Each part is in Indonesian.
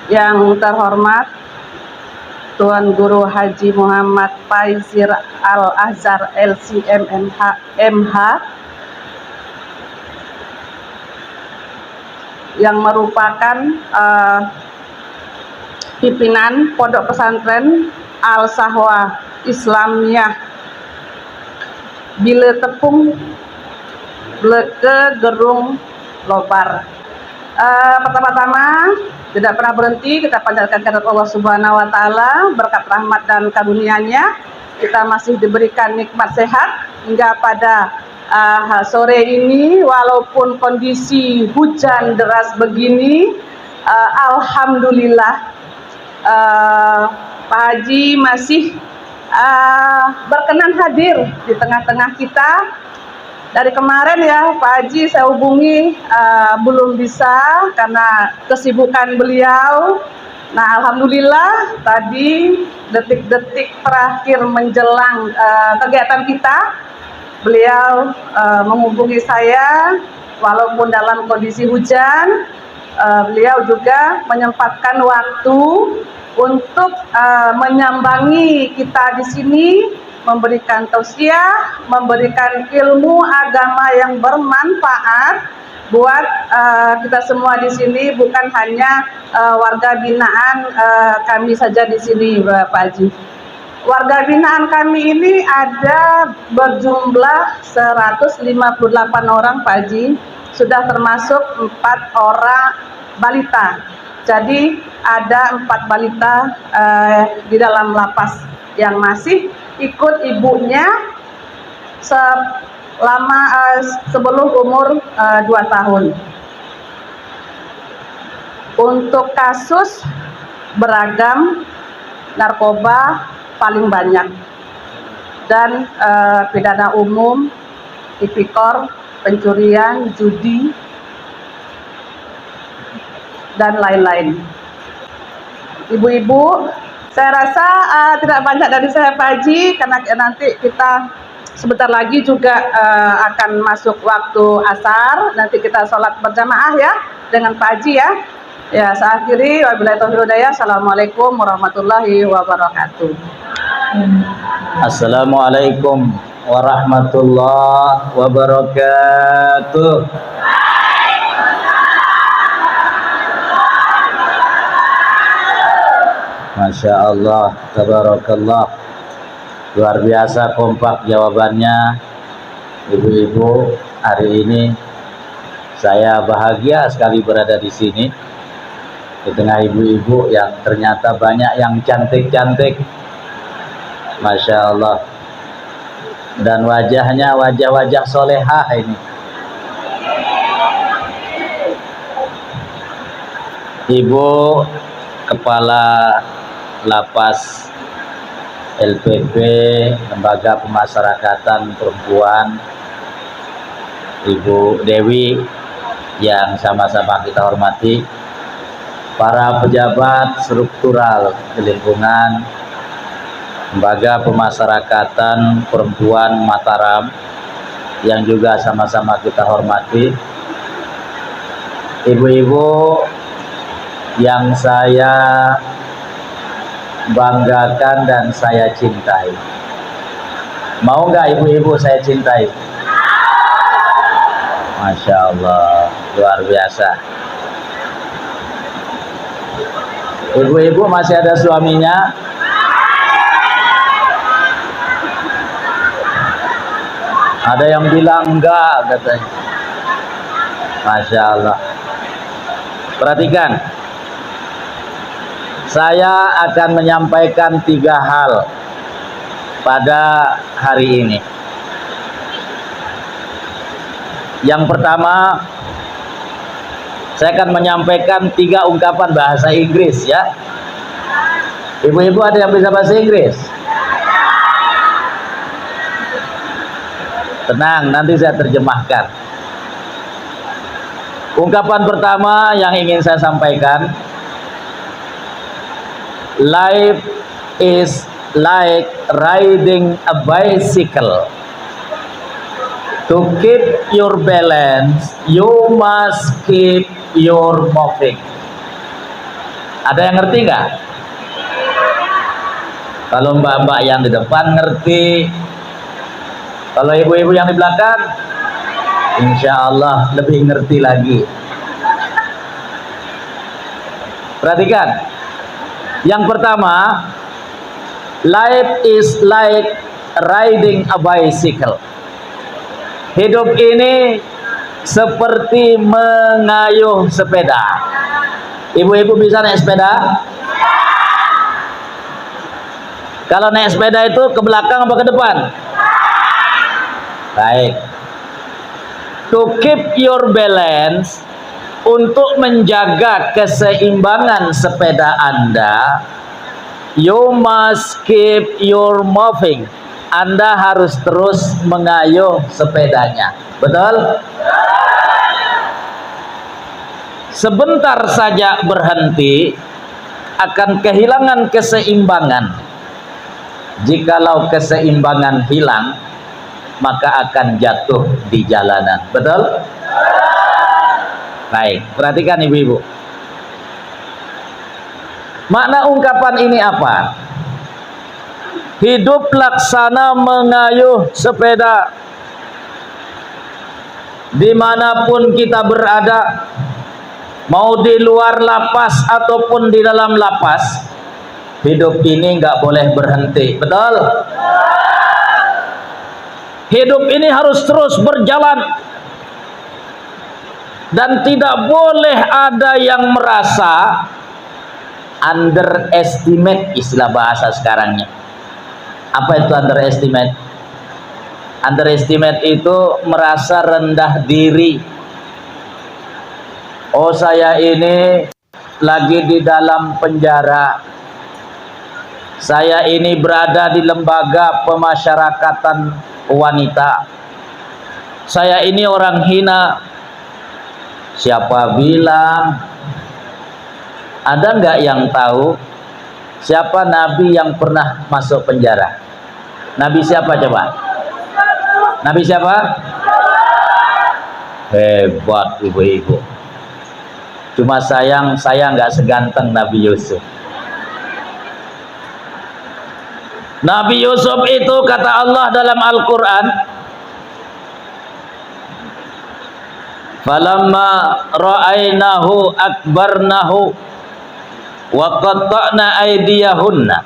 Yang terhormat Tuan Guru Haji Muhammad Faizir Al-Azhar LCMMH MH, yang merupakan pimpinan Pondok Pesantren Al-Sahwa Islamiyah Bile Tepung Bleke Gerung Lobar. Pertama-tama tidak pernah berhenti kita panjatkan kehadirat Allah Subhanahu wa taala, berkat rahmat dan karunia-Nya kita masih diberikan nikmat sehat hingga pada sore ini, walaupun kondisi hujan deras begini, alhamdulillah Pak Haji masih berkenan hadir di tengah-tengah kita. Dari kemarin ya Pak Haji saya hubungi belum bisa karena kesibukan beliau. Nah alhamdulillah tadi detik-detik terakhir menjelang kegiatan kita, beliau menghubungi saya walaupun dalam kondisi hujan. Beliau juga menyempatkan waktu untuk menyambangi kita di sini, memberikan tausiah, memberikan ilmu agama yang bermanfaat buat kita semua di sini, bukan hanya warga binaan kami saja di sini, Pak Haji. Warga binaan kami ini ada berjumlah 158 orang, Pak Haji. Sudah termasuk 4 orang balita. Jadi ada 4 balita di dalam lapas yang masih ikut ibunya selama sebelum umur 2 tahun. Untuk kasus beragam, narkoba paling banyak, dan pidana umum, tipikor, pencurian, judi, dan lain-lain. Ibu-ibu, saya rasa tidak banyak dari saya Pak Haji, karena nanti kita sebentar lagi juga akan masuk waktu asar. Nanti kita sholat berjamaah ya dengan Pak Haji ya. Ya, saya akhiri. Wabillahi taufiq wal hidayah. Assalamualaikum warahmatullahi wabarakatuh. Assalamualaikum warahmatullahi wabarakatuh. Masya Allah, tabarakallah, luar biasa kompak jawabannya ibu-ibu. Hari ini saya bahagia sekali berada di sini di tengah ibu-ibu yang ternyata banyak yang cantik-cantik, Masya Allah, dan wajahnya wajah-wajah solehah ini. Ibu Kepala Lapas LPP Lembaga Pemasyarakatan Perempuan, Ibu Dewi, yang sama-sama kita hormati, para pejabat struktural di lingkungan Lembaga Pemasyarakatan Perempuan Mataram yang juga sama-sama kita hormati, ibu-ibu yang saya banggakan dan saya cintai. Mau nggak ibu-ibu saya cintai? Masya Allah, luar biasa. Ibu-ibu masih ada suaminya? Ada yang bilang enggak katanya. Masya Allah. Perhatikan, saya akan menyampaikan 3 hal pada hari ini. Yang pertama, saya akan menyampaikan 3 ungkapan bahasa Inggris ya. Ibu-ibu ada yang bisa bahasa Inggris? Tenang, nanti saya terjemahkan. Ungkapan pertama yang ingin saya sampaikan, life is like riding a bicycle. To keep your balance, you must keep your moving. Ada yang ngerti nggak? Kalau mbak-mbak yang di depan ngerti, kalau ibu-ibu yang di belakang, insya Allah lebih ngerti lagi. Perhatikan, yang pertama, life is like riding a bicycle. Hidup ini seperti mengayuh sepeda. Ibu-ibu bisa naik sepeda? Kalau naik sepeda itu ke belakang apa ke depan? Baik. To keep your balance, untuk menjaga keseimbangan sepeda Anda, you must keep your moving. Anda harus terus mengayuh sepedanya. Betul? Sebentar saja berhenti akan kehilangan keseimbangan. Jikalau keseimbangan hilang, maka akan jatuh di jalanan. Betul? Baik, perhatikan ibu-ibu. Makna ungkapan ini apa? Hidup laksana mengayuh sepeda. Dimanapun kita berada, mau di luar lapas ataupun di dalam lapas, hidup ini nggak boleh berhenti. Betul? Hidup ini harus terus berjalan, dan tidak boleh ada yang merasa underestimate, istilah bahasa sekarangnya. Apa itu underestimate? Underestimate itu merasa rendah diri. Oh, saya ini lagi di dalam penjara, saya ini berada di lembaga pemasyarakatan wanita, saya ini orang hina. Siapa bilang? Ada nggak yang tahu siapa nabi yang pernah masuk penjara? Nabi siapa coba? Nabi siapa? Hebat ibu-ibu. Cuma sayang saya nggak seganteng Nabi Yusuf. Nabi Yusuf itu kata Allah dalam Al-Quran, falamma ra'ainahu akbarnahu wa qatta'na aydiyahunna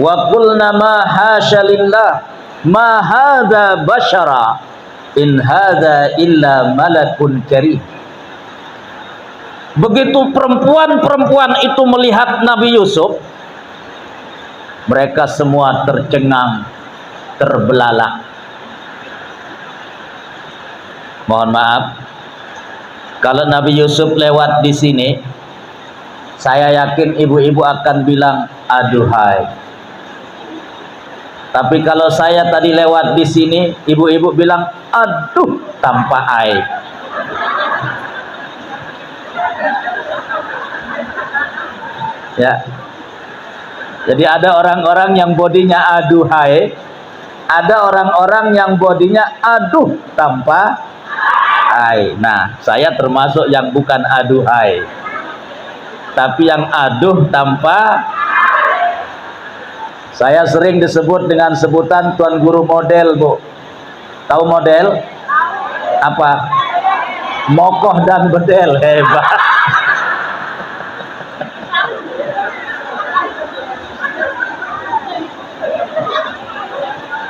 wa qulna ma hasya lillah ma hadza bashara in hadza illa malakun karim. Begitu perempuan-perempuan itu melihat Nabi Yusuf, mereka semua tercengang, terbelalak. Mohon maaf, kalau Nabi Yusuf lewat di sini, saya yakin ibu-ibu akan bilang aduhai. Tapi kalau saya tadi lewat di sini, ibu-ibu bilang aduh tanpa air. Ya. Jadi ada orang-orang yang bodinya aduhai, ada orang-orang yang bodinya aduh tanpa air. Nah, saya termasuk yang bukan aduhai, tapi yang aduh tanpa. Saya sering disebut dengan sebutan Tuan Guru model, Bu. Tahu model? Apa? Mokoh dan bedel. Hebat.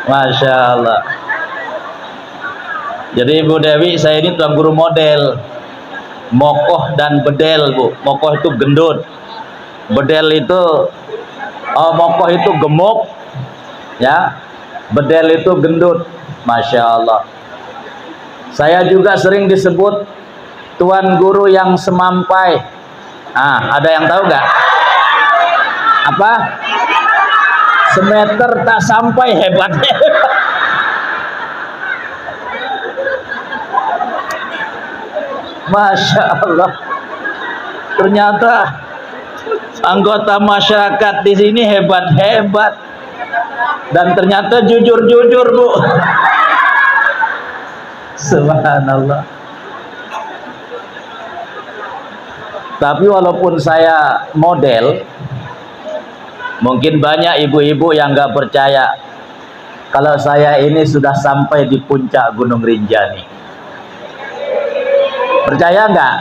Masya Allah. Jadi Ibu Dewi, saya ini Tuan Guru model. Mokoh dan bedel, Bu. Mokoh itu gendut, bedel itu mokoh itu gemuk, ya, bedel itu gendut. Masya Allah. Saya juga sering disebut Tuan Guru yang semampai. Ada yang tahu nggak? Apa? Semeter tak sampai, hebatnya. Masya Allah. Ternyata anggota masyarakat di sini hebat-hebat, dan ternyata jujur-jujur, Bu. Subhanallah. Tapi walaupun saya model, mungkin banyak ibu-ibu yang nggak percaya kalau saya ini sudah sampai di puncak Gunung Rinjani. Percaya nggak?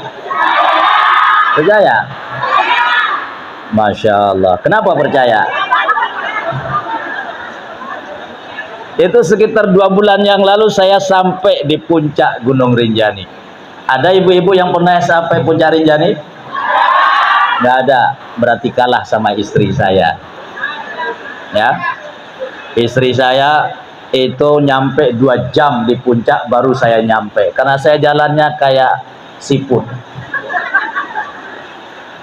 Percaya? Masya Allah. Kenapa percaya? Itu sekitar 2 bulan yang lalu saya sampai di puncak Gunung Rinjani. Ada ibu-ibu yang pernah sampai puncak Rinjani? Nggak ada. Berarti kalah sama istri saya. Ya, istri saya itu nyampe 2 jam di puncak baru saya nyampe. Karena saya jalannya kayak siput.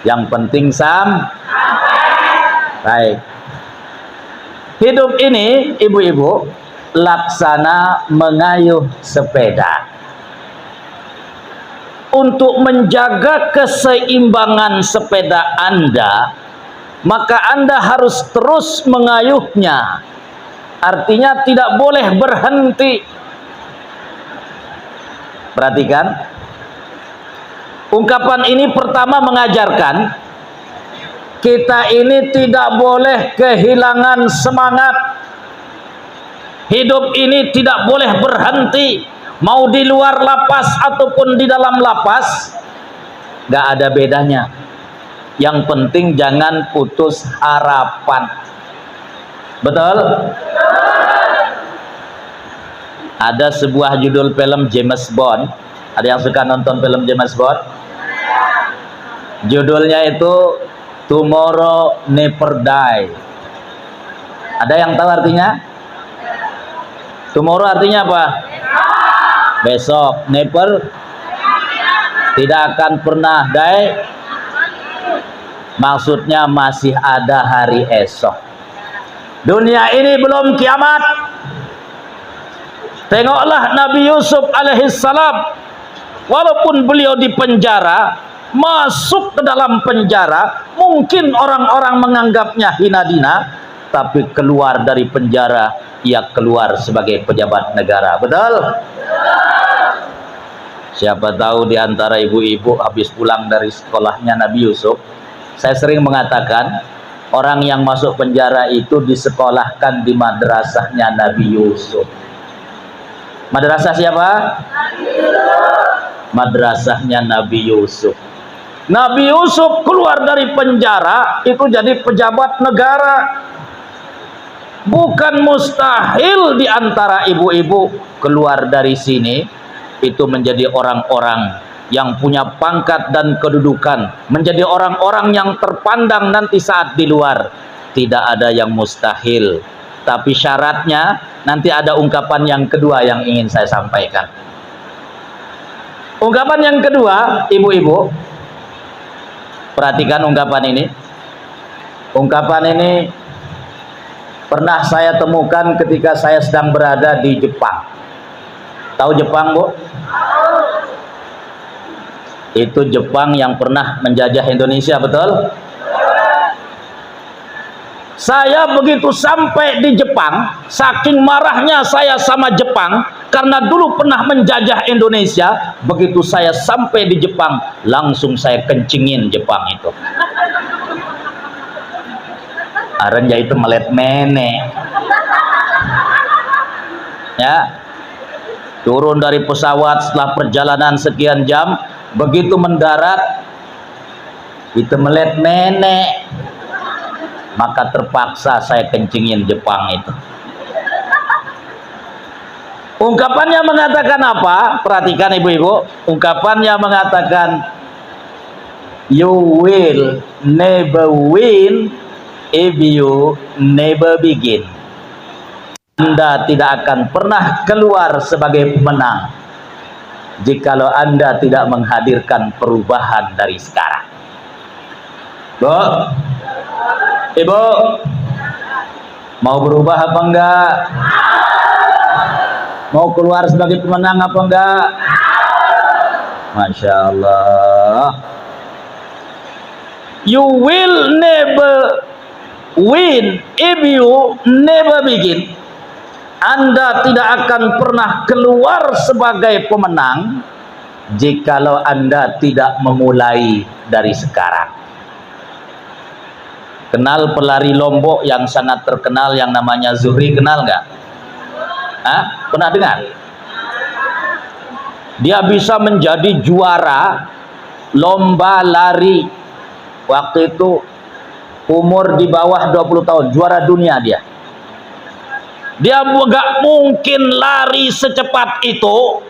Yang penting baik. Hidup ini, ibu-ibu, laksana mengayuh sepeda. Untuk menjaga keseimbangan sepeda Anda, maka Anda harus terus mengayuhnya. Artinya tidak boleh berhenti. Perhatikan. Ungkapan ini pertama mengajarkan kita ini tidak boleh kehilangan semangat. Hidup ini tidak boleh berhenti. Mau di luar lapas ataupun di dalam lapas, gak ada bedanya. Yang penting jangan putus harapan. Betul? Ada sebuah judul film James Bond. Ada yang suka nonton film James Bond? Judulnya itu Tomorrow Never Die. Ada yang tahu artinya? Tomorrow artinya apa? Besok. Never, tidak akan pernah. Die, maksudnya masih ada hari esok. Dunia ini belum kiamat. Tengoklah Nabi Yusuf alaihissalam, walaupun beliau di penjara, masuk ke dalam penjara, mungkin orang-orang menganggapnya hina dina, tapi keluar dari penjara, ia keluar sebagai pejabat negara. Betul? Siapa tahu di antara ibu-ibu habis pulang dari sekolahnya Nabi Yusuf, saya sering mengatakan orang yang masuk penjara itu disekolahkan di madrasahnya Nabi Yusuf. Madrasah siapa? Madrasahnya Nabi Yusuf. Nabi Yusuf keluar dari penjara itu jadi pejabat negara. Bukan mustahil di antara ibu-ibu keluar dari sini itu menjadi orang-orang yang punya pangkat dan kedudukan, menjadi orang-orang yang terpandang nanti saat di luar. Tidak ada yang mustahil, tapi syaratnya nanti ada ungkapan yang kedua yang ingin saya sampaikan. Ungkapan yang kedua, ibu-ibu, perhatikan ungkapan ini. Ungkapan ini pernah saya temukan ketika saya sedang berada di Jepang. Tahu Jepang, Bu? Itu Jepang yang pernah menjajah Indonesia, betul? Saya begitu sampai di Jepang, saking marahnya saya sama Jepang, karena dulu pernah menjajah Indonesia. Begitu saya sampai di Jepang, langsung saya kencingin Jepang itu. Arenya itu melet mene. Ya, turun dari pesawat setelah perjalanan sekian jam, begitu mendarat itu melet mene, maka terpaksa saya kencingin Jepang itu. Ungkapannya mengatakan apa? Perhatikan ibu-ibu. Ungkapannya mengatakan, you will never win if you never begin. Anda tidak akan pernah keluar sebagai pemenang jikalau Anda tidak menghadirkan perubahan dari sekarang. Bu, Ibu, mau berubah apa enggak? Mau keluar sebagai pemenang apa enggak? Masya Allah. You will never win if you never begin. Anda tidak akan pernah keluar sebagai pemenang jikalau Anda tidak memulai dari sekarang. Kenal pelari Lombok yang sangat terkenal yang namanya Zuhri, kenal nggak? Pernah dengar? Dia bisa menjadi juara lomba lari waktu itu, umur di bawah 20 tahun, juara dunia dia. Dia nggak mungkin lari secepat itu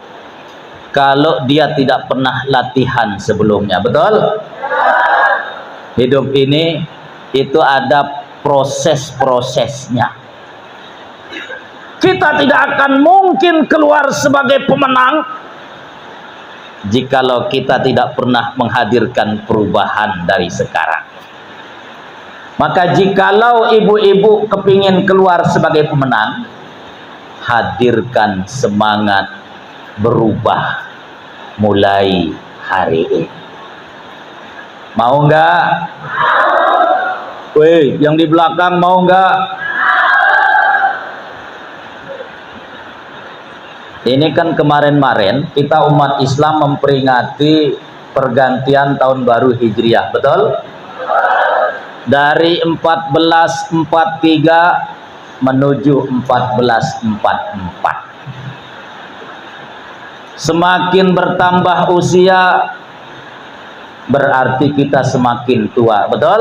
kalau dia tidak pernah latihan sebelumnya, betul? Hidup ini itu ada proses-prosesnya. Kita tidak akan mungkin keluar sebagai pemenang jikalau kita tidak pernah menghadirkan perubahan dari sekarang. Maka jikalau ibu-ibu kepingin keluar sebagai pemenang, hadirkan semangat berubah mulai hari ini. Mau nggak? Weh, yang di belakang mau nggak? Ini kan kemarin-marin kita umat Islam memperingati pergantian tahun baru Hijriah, betul? Dari 1443 menuju 1444. Semakin bertambah usia berarti kita semakin tua, betul?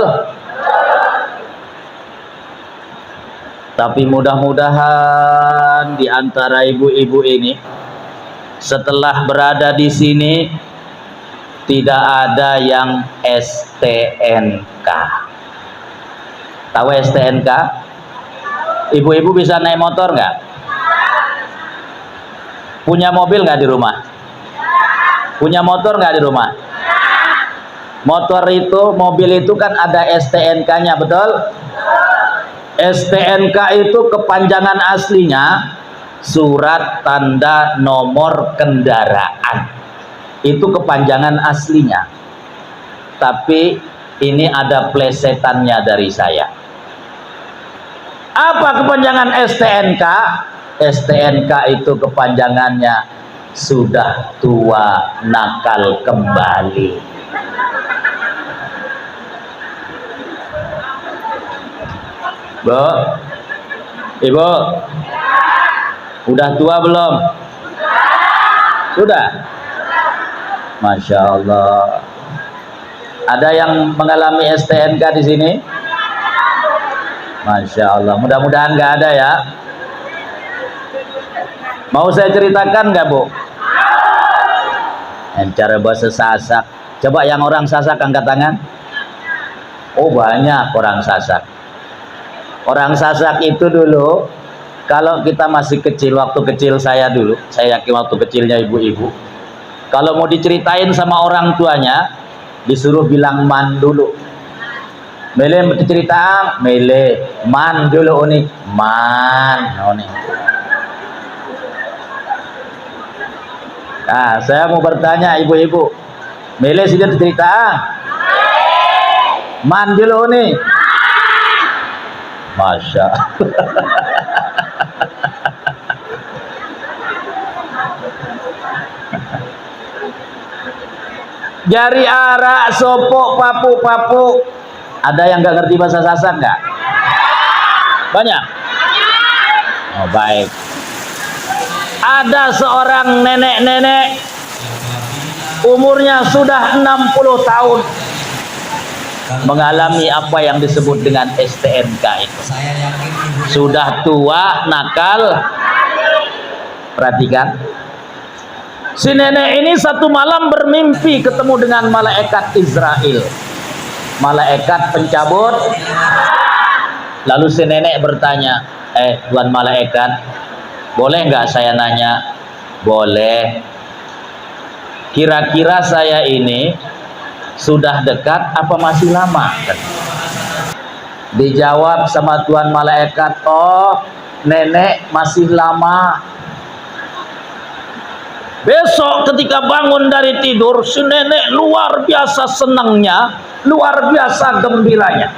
Tapi mudah-mudahan di antara ibu-ibu ini setelah berada di sini tidak ada yang STNK. Tahu STNK? Ibu-ibu bisa naik motor nggak? Punya mobil nggak di rumah? Punya motor nggak di rumah? Motor itu, mobil itu kan ada STNK-nya, betul? STNK itu kepanjangan aslinya surat tanda nomor kendaraan. Itu kepanjangan aslinya. Tapi ini ada plesetannya dari saya. Apa kepanjangan STNK? STNK itu kepanjangannya sudah tua nakal kembali. Bu, Ibu, udah tua belum? Sudah? Masya Allah. Ada yang mengalami STNK di sini? Masya Allah. Mudah-mudahan nggak ada ya. Mau saya ceritakan nggak, Bu? Cara bahasa Sasak. Coba yang orang Sasak angkat tangan. Oh, banyak orang Sasak. Orang Sasak itu dulu, kalau kita masih kecil, waktu kecil saya dulu, saya yakin waktu kecilnya ibu-ibu, kalau mau diceritain sama orang tuanya, disuruh bilang man dulu. Mele cerita, mele man dulu nih, man, nih. Nah, saya mau bertanya ibu-ibu, mele sudah cerita, man dulu nih. Masya jari arak sopok papu. Ada yang nggak ngerti bahasa Sasak nggak? Banyak. Oh, baik. Ada seorang nenek-nenek umurnya sudah 60 tahun mengalami apa yang disebut dengan STNK itu. Sudah tua, nakal. Perhatikan. Si nenek ini satu malam bermimpi ketemu dengan malaikat Israel, malaikat pencabut. Lalu si nenek bertanya, Tuan malaikat, boleh nggak saya nanya? Boleh. Kira-kira saya ini sudah dekat apa masih lama? Dijawab sama Tuan malaikat, oh nenek masih lama. Besok ketika bangun dari tidur, si nenek luar biasa senangnya, luar biasa gembiranya,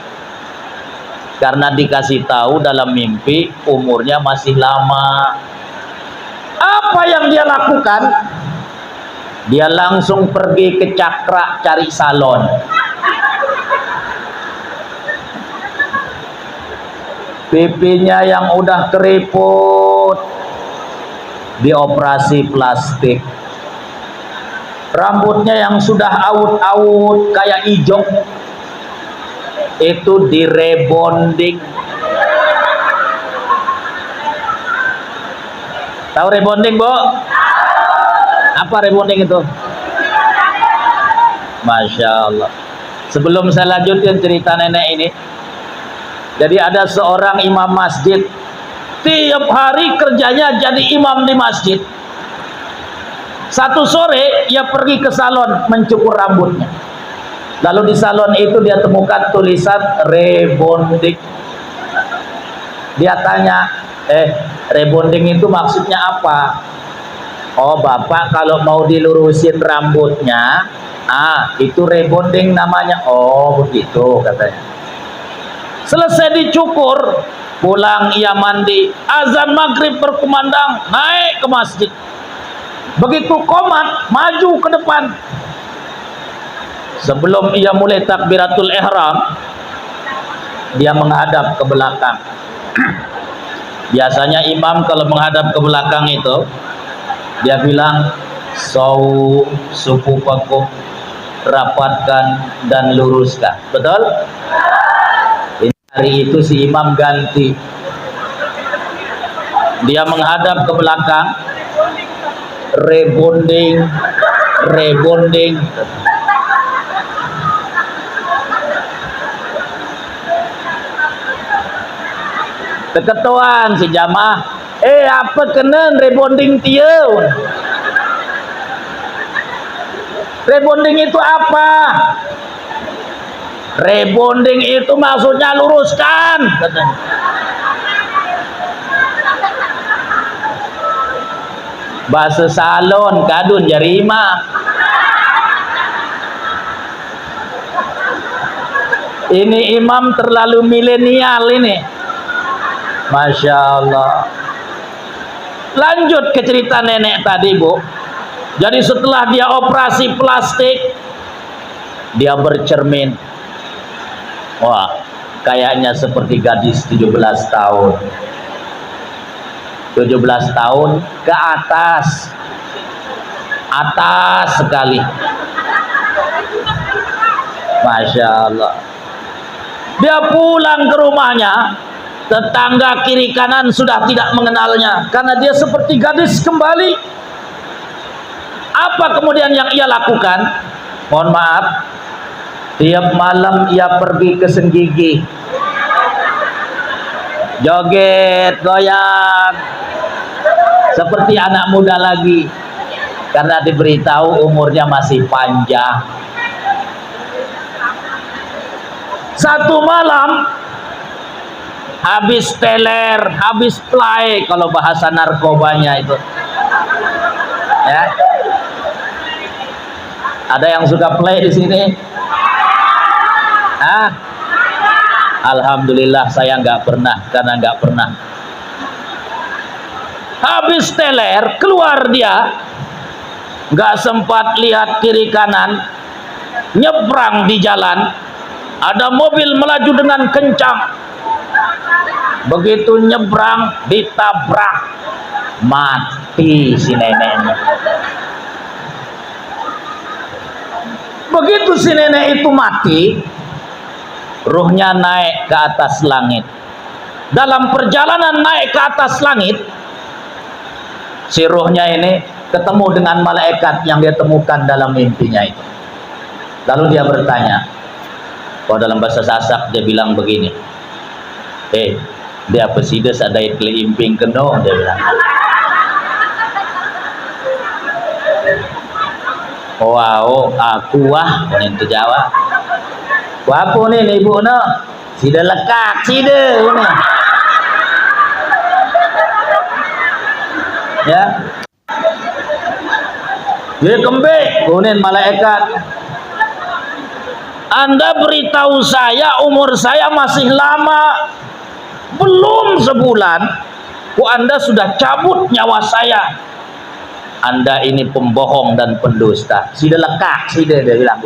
karena dikasih tahu dalam mimpi umurnya masih lama. Apa yang dia lakukan? Dia langsung pergi ke Cakra cari salon. Pipinya yang udah keriput dioperasi plastik. Rambutnya yang sudah awut-awut kayak ijong itu direbonding. Tahu rebonding, Bu? Apa rebonding itu? Masya Allah. Sebelum saya lanjutkan cerita nenek ini, jadi ada seorang imam masjid, tiap hari kerjanya jadi imam di masjid. Satu sore ia pergi ke salon mencukur rambutnya. Lalu di salon itu dia temukan tulisan rebonding. Dia tanya, rebonding itu maksudnya apa? Oh, Bapak kalau mau dilurusin rambutnya, itu rebonding namanya. Oh, begitu katanya. Selesai dicukur, pulang ia mandi, azan maghrib berkumandang, naik ke masjid. Begitu qomat, maju ke depan. Sebelum ia mulai takbiratul ihram, dia menghadap ke belakang. Biasanya imam kalau menghadap ke belakang itu, dia bilang, "Sau sufufakum, rapatkan dan luruskan." Betul? Ini hari itu si imam ganti. Dia menghadap ke belakang, rebonding. Keketuan si jamaah, apa kena rebonding tieu? Rebonding itu apa? Rebonding itu maksudnya luruskan. Bahasa salon kadun jarima. Ini imam terlalu milenial ini. Masya Allah. Lanjut ke cerita nenek tadi, Bu. Jadi setelah dia operasi plastik, dia bercermin. Wah, kayaknya seperti gadis 17 tahun. 17 tahun ke atas. Atas sekali. Masya Allah. Dia pulang ke rumahnya, tetangga kiri kanan sudah tidak mengenalnya karena dia seperti gadis kembali. Apa kemudian yang ia lakukan? Mohon maaf, tiap malam ia pergi ke Senggigi, joget, goyang seperti anak muda lagi karena diberitahu umurnya masih panjang. Satu malam habis teler, habis play kalau bahasa narkobanya itu. Ya. Ada yang suka play di sini? Alhamdulillah saya nggak pernah, karena nggak pernah. Habis teler, keluar dia, nggak sempat lihat kiri kanan, nyebrang di jalan, ada mobil melaju dengan kencang. Begitu nyebrang, ditabrak, mati si neneknya. Begitu si nenek itu mati, ruhnya naik ke atas langit. Dalam perjalanan naik ke atas langit, si ruhnya ini ketemu dengan malaikat yang dia temukan dalam mimpinya itu. Lalu dia bertanya, dalam bahasa Sasak dia bilang begini, dia pesides ada imping keno, dia bilang. Wow, aku itu Jawa. Apa nih ibu no? Sida lekak sida ini. Ya. Dia kembali, kemudian malaikat. Anda beritahu saya umur saya masih lama, belum sebulan, Anda sudah cabut nyawa saya. Anda ini pembohong dan pendusta. Sudah lekak, sudah dia bilang.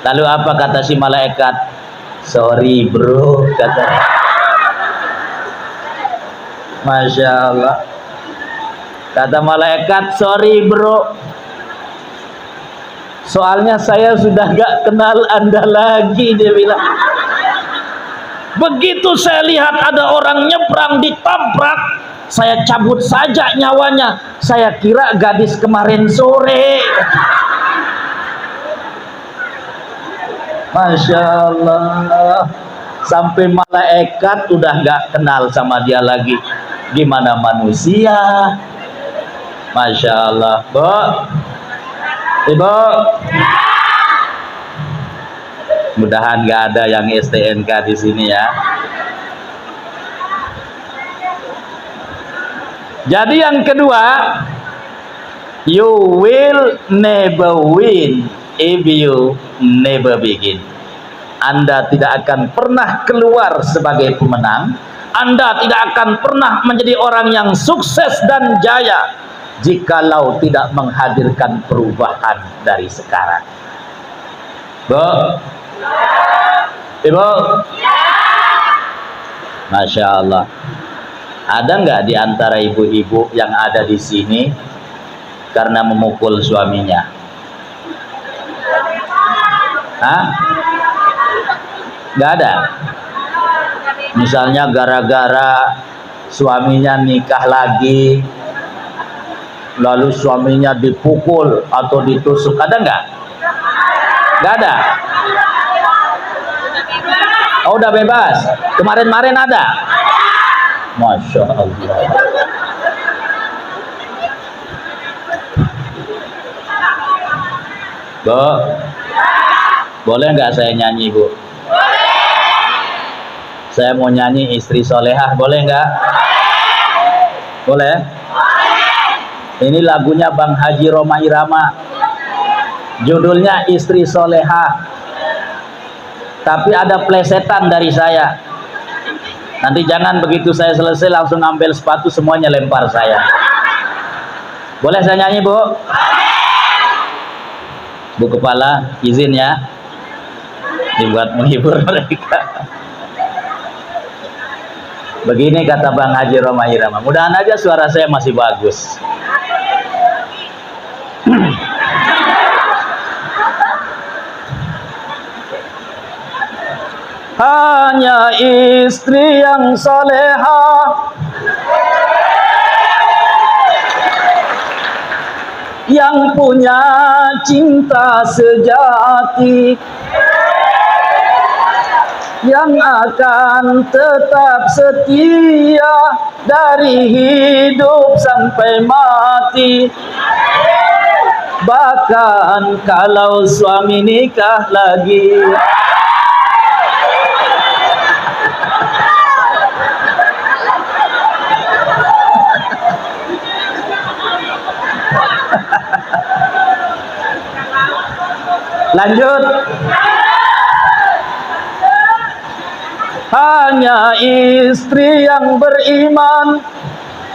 Lalu apa kata si malaikat? Sorry bro, kata. Masya Allah. Kata malaikat, sorry bro, soalnya saya sudah gak kenal Anda lagi, dia bilang. Begitu saya lihat ada orang nyebrang ditabrak, saya cabut saja nyawanya. Saya kira gadis kemarin sore. Masya Allah. Sampai malaikat udah gak kenal sama dia lagi. Gimana manusia? Masya Allah. Bu, Ibu, mudahan gak ada yang STNK di sini ya. Jadi yang kedua, you will never win if you never begin. Anda tidak akan pernah keluar sebagai pemenang. Anda tidak akan pernah menjadi orang yang sukses dan jaya jikalau tidak menghadirkan perubahan dari sekarang. Bu, Ibu, Masya Allah. Ada nggak di antara ibu-ibu yang ada di sini karena memukul suaminya? Hah? Nggak ada. Misalnya gara-gara suaminya nikah lagi, lalu suaminya dipukul atau ditusuk, ada nggak? Nggak ada. Oh, udah bebas. Kemarin-kemarin ada. Masya Allah. Bu, boleh nggak saya nyanyi, Bu? Saya mau nyanyi Istri Solehah, boleh nggak? Boleh? Ini lagunya Bang Haji Roma Irama. Judulnya Istri Solehah. Tapi ada plesetan dari saya. Nanti jangan begitu saya selesai langsung ambil sepatu semuanya lempar saya. Boleh saya nyanyi, Bu? Bu Kepala, izin ya. Dibuat menghibur mereka. Begini kata Bang Haji Roma Irama. Mudahan aja suara saya masih bagus. Hanya istri yang salehah yang punya cinta sejati, yang akan tetap setia dari hidup sampai mati. Bahkan kalau suami nikah lagi, lanjut. Hanya istri yang beriman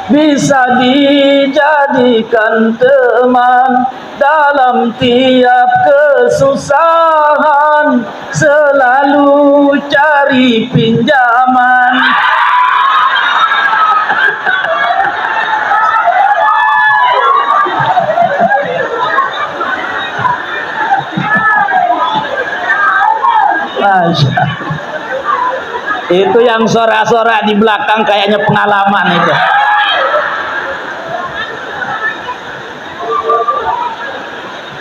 bisa dijadikan teman dalam tiap kesusahan, selalu cari pinjaman. Itu yang sorak-sorak di belakang kayaknya pengalaman itu.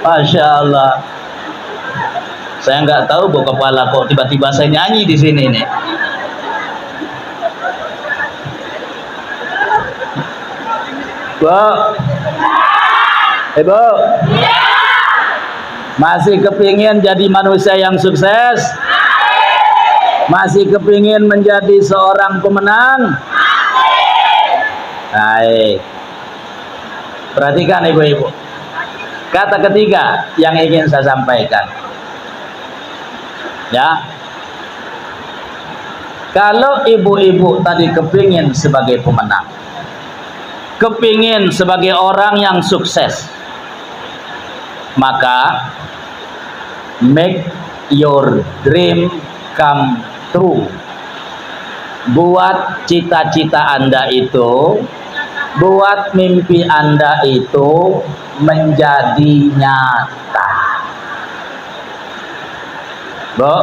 Masya Allah. Saya nggak tahu Bu Kepala kok tiba-tiba saya nyanyi di sini nih. Bu, Ibu, masih kepingin jadi manusia yang sukses? Masih kepingin menjadi seorang pemenang? Baik. Perhatikan ibu-ibu. Kata ketiga yang ingin saya sampaikan. Ya. Kalau ibu-ibu tadi kepingin sebagai pemenang, kepingin sebagai orang yang sukses, maka make your dream come true. Buat cita-cita Anda itu, buat mimpi Anda itu menjadi nyata. Bu,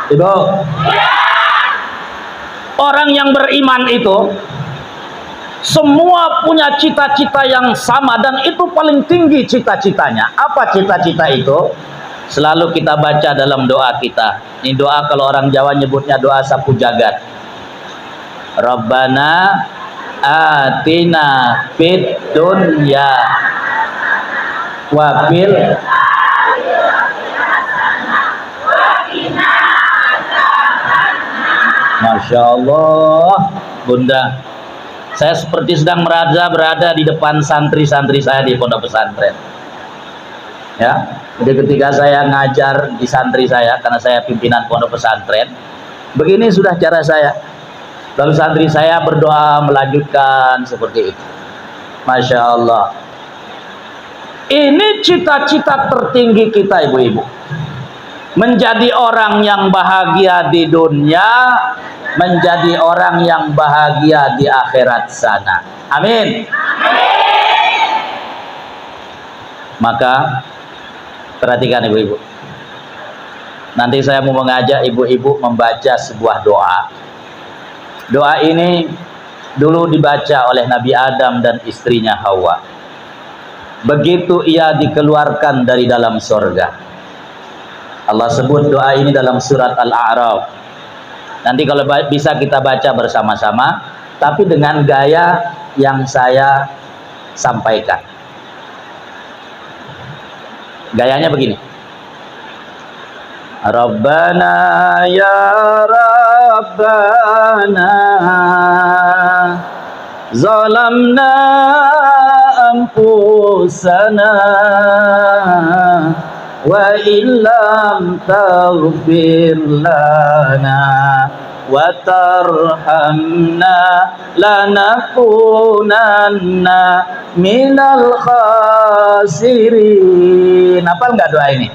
Ibu, orang yang beriman itu semua punya cita-cita yang sama, dan itu paling tinggi cita-citanya. Apa cita-cita itu? Selalu kita baca dalam doa kita. Ini doa kalau orang Jawa nyebutnya doa sapu jagat. Rabbana atina fid dunya wa fil Masya Allah, Bunda, saya seperti sedang berada di depan santri-santri saya di pondok pesantren. Ya, jadi ketika saya ngajar di santri saya, karena saya pimpinan pondok pesantren, begini sudah cara saya. Lalu santri saya berdoa melanjutkan seperti itu. Masya Allah. Ini cita-cita tertinggi kita, ibu-ibu. Menjadi orang yang bahagia di dunia, menjadi orang yang bahagia di akhirat sana. Amin. Maka perhatikan ibu-ibu. Nanti saya mau mengajak ibu-ibu membaca sebuah doa. Doa ini dulu dibaca oleh Nabi Adam dan istrinya Hawa. Begitu ia dikeluarkan dari dalam surga. Allah sebut doa ini dalam surat Al-A'raf. Nanti kalau bisa kita baca bersama-sama, tapi dengan gaya yang saya sampaikan. Gayanya begini. Rabbana ya Rabbana zalamna anfusana wa illam taghfir lana wa tarhamna lanakunanna minal khasirin. Hafal nggak doa ini?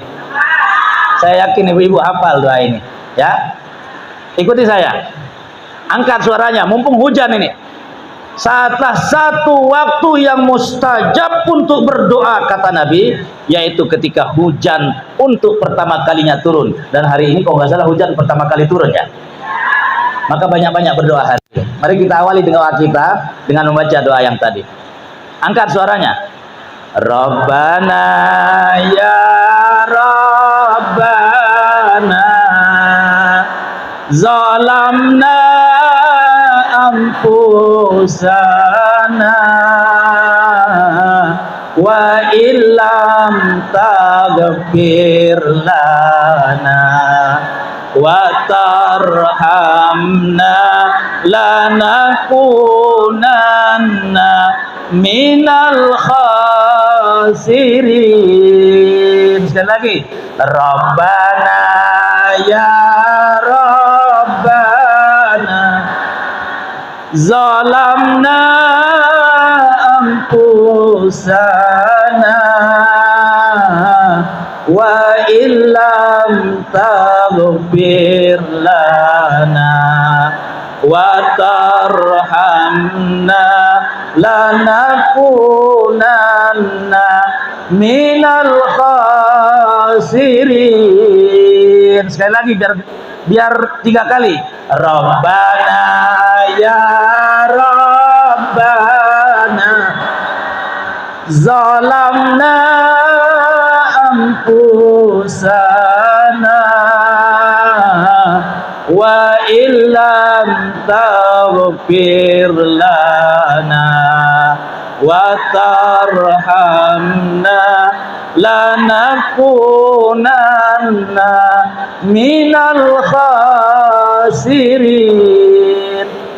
Saya yakin ibu-ibu hafal doa ini, ya. Ikuti saya. Angkat suaranya, mumpung hujan ini. Salah satu waktu yang mustajab untuk berdoa, kata Nabi, yaitu ketika hujan untuk pertama kalinya turun. Dan hari ini kalau nggak salah hujan pertama kali turun, ya. Maka banyak-banyak berdoa hari ini. Mari kita awali dengan doa kita dengan membaca doa yang tadi. Angkat suaranya. Rabbana ya Rabbana zalamna anfusana wa illam taghfir lana wa tarhamna lanakunanna minal khasirin. Sekali lagi. Rabbana ya Rabbana zalamna anfusana wa illam taghfir lana wa tarhamna lanakunanna minal khasirin. Sekali lagi biar 3 kali. Rabbana ya Rabbana zalamna anfusana wa illam taghfir lana wa tarhamna lanakunanna minal khasirin.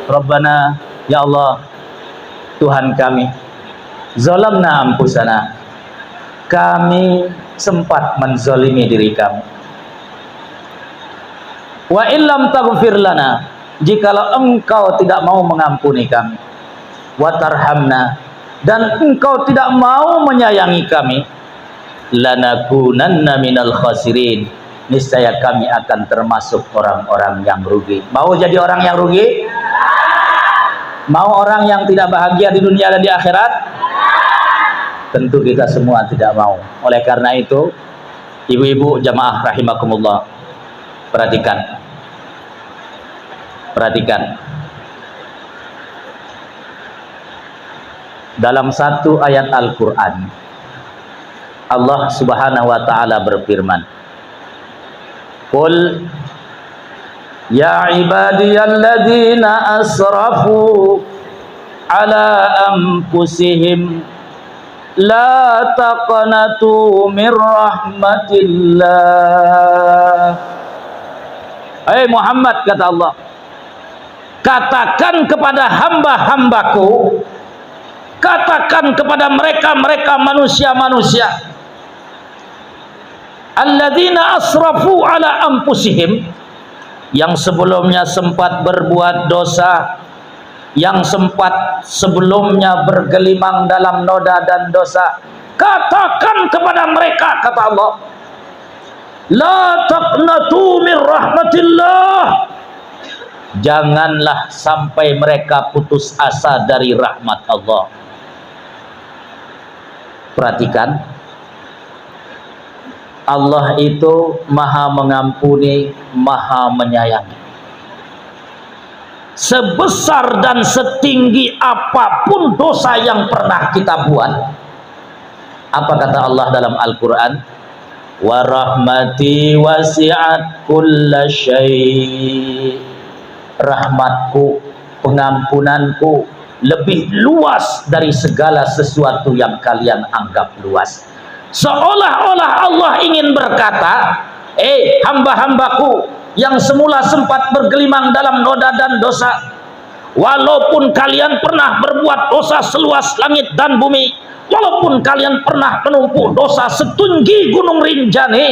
Rabbana, ya Allah, Tuhan kami, zalamna anfusana, kami sempat menzalimi diri kami. Wa illam taghfir lana, jikalau engkau tidak mau mengampuni kami. wa tarhamna, dan engkau tidak mau menyayangi kami, lanakunanna minal khasirin, niscaya kami akan termasuk orang-orang yang rugi. Mau jadi orang yang rugi? Mau orang yang tidak bahagia di dunia dan di akhirat? Tentu kita semua tidak mau. Oleh karena itu, ibu-ibu jamaah rahimakumullah, perhatikan. Dalam satu ayat Al-Quran, Allah subhanahu wa ta'ala berfirman, Qul ya ibadiyalladzina asrafu ala anfusihim la taqnatu min rahmatillah. Hai Muhammad, kata Allah, katakan kepada hamba-hambaku, katakan kepada mereka manusia-manusia, alladzina asrafu ala anfusihim, yang sebelumnya sempat berbuat dosa, yang sempat sebelumnya bergelimang dalam noda dan dosa, katakan kepada mereka, kata Allah, la taqnatu min rahmatillah, janganlah sampai mereka putus asa dari rahmat Allah. Perhatikan, Allah itu maha mengampuni, maha menyayangi. Sebesar dan setinggi apapun dosa yang pernah kita buat, apa kata Allah dalam Al-Quran? Wa rahmati wasi'at kulla syai', rahmatku, pengampunanku lebih luas dari segala sesuatu yang kalian anggap luas. Seolah-olah Allah ingin berkata, hamba-hambaku yang semula sempat bergelimang dalam noda dan dosa, walaupun kalian pernah berbuat dosa seluas langit dan bumi, walaupun kalian pernah menumpuk dosa setinggi gunung Rinjani,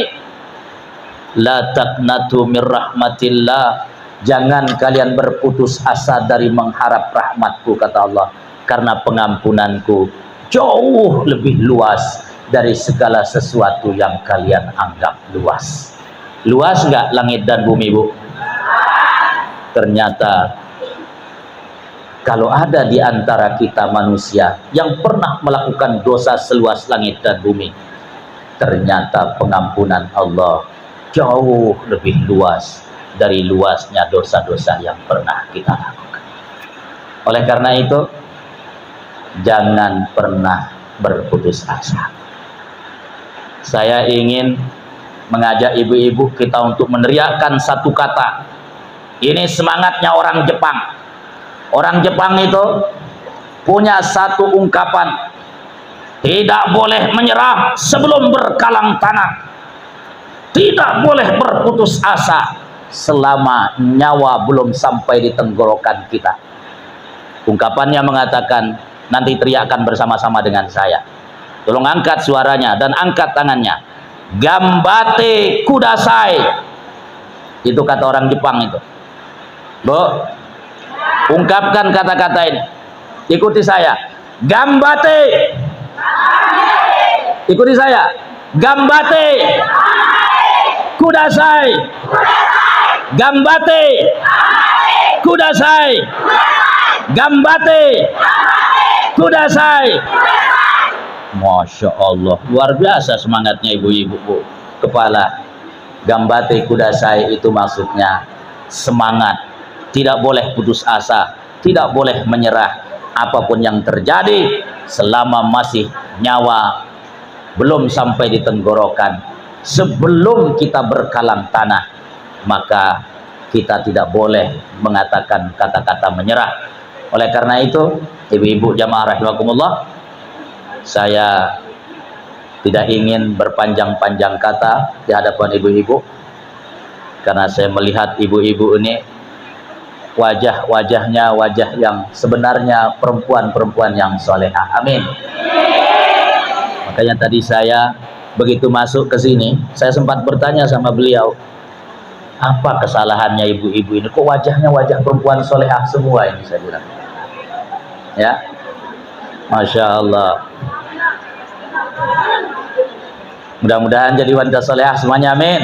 la taqnatu min rahmatillah, jangan kalian berputus asa dari mengharap rahmatku, kata Allah, karena pengampunanku jauh lebih luas dari segala sesuatu yang kalian anggap luas. Luas nggak langit dan bumi, Bu? Ternyata kalau ada di antara kita manusia yang pernah melakukan dosa seluas langit dan bumi, ternyata pengampunan Allah jauh lebih luas dari luasnya dosa-dosa yang pernah kita lakukan. Oleh karena itu, jangan pernah berputus asa. Saya ingin mengajak ibu-ibu kita untuk meneriakkan satu kata. Ini semangatnya orang Jepang. Orang Jepang itu punya satu ungkapan, tidak boleh menyerah sebelum berkalang tanah, tidak boleh berputus asa selama nyawa belum sampai di tenggorokan kita. Ungkapannya mengatakan, nanti teriakkan bersama-sama dengan saya. Tolong angkat suaranya dan angkat tangannya. Gambate kudasai. Itu kata orang Jepang itu. Bu, ungkapkan kata-kata ini. Ikuti saya. Gambate. Ikuti saya. Gambate kudasai. Gambate kudasai. Gambate kudasai. Masya Allah, luar biasa semangatnya ibu-ibu, Bu. Kepala. Gambate kudasai itu maksudnya semangat, tidak boleh putus asa, tidak boleh menyerah apapun yang terjadi selama masih nyawa belum sampai di tenggorokan, sebelum kita berkalang tanah, maka kita tidak boleh mengatakan kata-kata menyerah. Oleh karena itu, ibu-ibu jamaah rahimakumullah, saya tidak ingin berpanjang-panjang kata di hadapan ibu-ibu, karena saya melihat ibu-ibu ini wajah-wajahnya wajah yang sebenarnya perempuan-perempuan yang solehah. Amin. Makanya tadi saya begitu masuk ke sini, saya sempat bertanya sama beliau, apa kesalahannya ibu-ibu ini? Kok wajahnya wajah perempuan solehah semua ini, saya bilang. Ya, Masya Allah. Mudah-mudahan jadi wanita solehah semuanya, amin.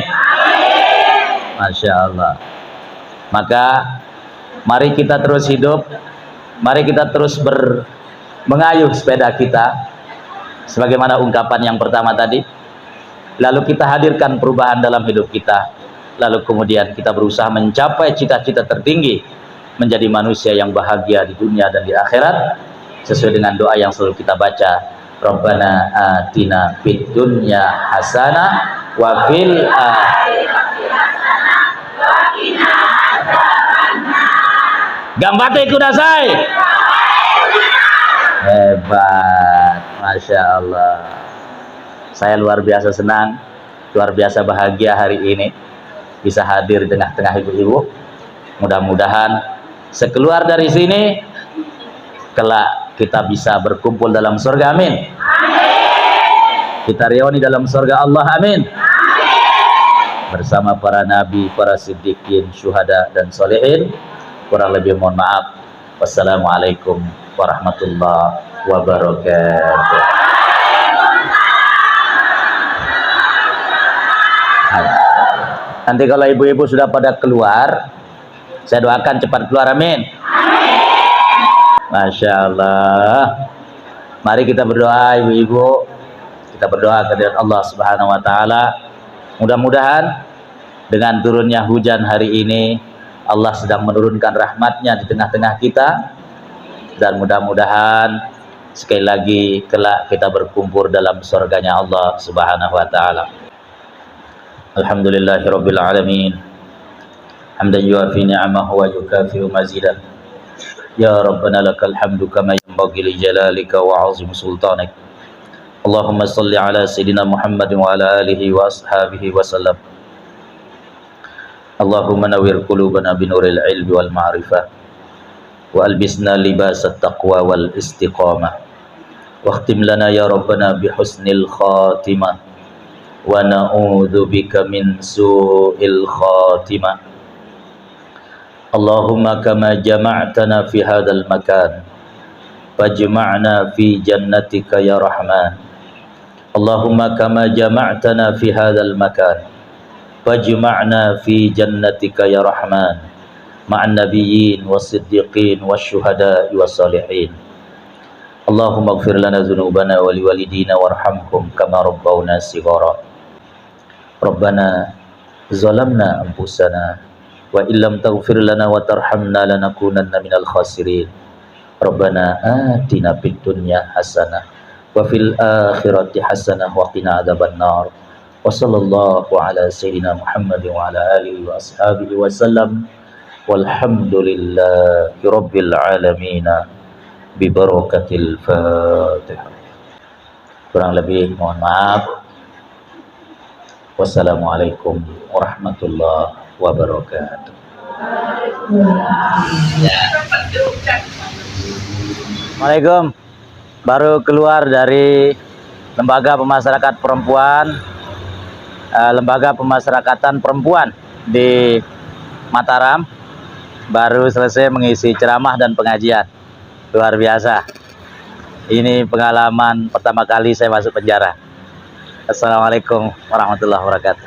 Masya Allah. Maka mari kita terus hidup, mari kita terus mengayuh sepeda kita sebagaimana ungkapan yang pertama tadi, lalu kita hadirkan perubahan dalam hidup kita, lalu kemudian kita berusaha mencapai cita-cita tertinggi, menjadi manusia yang bahagia di dunia dan di akhirat, sesuai dengan doa yang selalu kita baca, Rabbana atina fid dunya hasanah wa fil Gambate kudasai. Hebat, Masya Allah. Saya luar biasa senang, luar biasa bahagia hari ini bisa hadir di tengah-tengah ibu-ibu. Mudah-mudahan sekeluar dari sini kelak kita bisa berkumpul dalam surga, amin. Kita reuni dalam surga Allah, amin. Bersama para nabi, para siddiqin, syuhada dan solehin. Kurang lebih mohon maaf. Wassalamualaikum warahmatullahi wabarakatuh. Nanti kalau ibu-ibu sudah pada keluar, saya doakan cepat keluar, amin. Masya Allah. Mari kita berdoa ibu-ibu. Kita berdoa kepada Allah Subhanahu Wa Taala. Mudah-mudahan dengan turunnya hujan hari ini, Allah sedang menurunkan rahmatnya di tengah-tengah kita, dan mudah-mudahan sekali lagi kelak kita berkumpul dalam surganya Allah Subhanahu Wa Taala. Alhamdulillahirabbil alamin. Hamdan yuafi ni'amahu wa yukafi'u mazidah. Ya Rabbana lakal hamdu kama yanbaghi li jalalika wa 'azimi sultanik. Allahumma salli ala sayyidina Muhammad wa ala alihi wa ashabihi wa sallam. Allahumma nawwir qulubana binuril ilmi wal ma'rifah wa albisna libasat taqwa wal istiqamah wa khtim lana ya Rabbana bihusnil khatimah wa na'udzu bika min su'il khatimah. Allahumma kama jama'tana fi hadzal makan fajma'na fi jannatika ya Rahman. Allahumma kama jama'tana fi hadzal makan fajma'na fi jannatika ya Rahman ma'an nabiyyin was-siddiqin wasyuhada'i was-salihin. Allahumma ighfir lana dzunubana wa liwalidina warhamhum kama rabbawna shighara. Rabbana zalamna anfusana wa illam taghfir lana wa tarhamna lanakunanna minal khasirin. Rabbana atina fid dunya hasanah wa fil akhirati hasanah wa qina adzabannar. Wa sallallahu ala sayyidina Muhammad wa ala alihi wa ashabihi wa sallam. Walhamdulillahi rabbil alamin. Bi barakatil Fatihah. Kurang lebih mohon maaf. Wassalamualaikum warahmatullahi wabarakatuh. Assalamualaikum. Baru keluar dari Lembaga Pemasyarakatan Perempuan, Lembaga Pemasyarakatan Perempuan di Mataram. Baru selesai mengisi ceramah dan pengajian. Luar biasa. Ini pengalaman pertama kali saya masuk penjara. Assalamualaikum warahmatullahi wabarakatuh.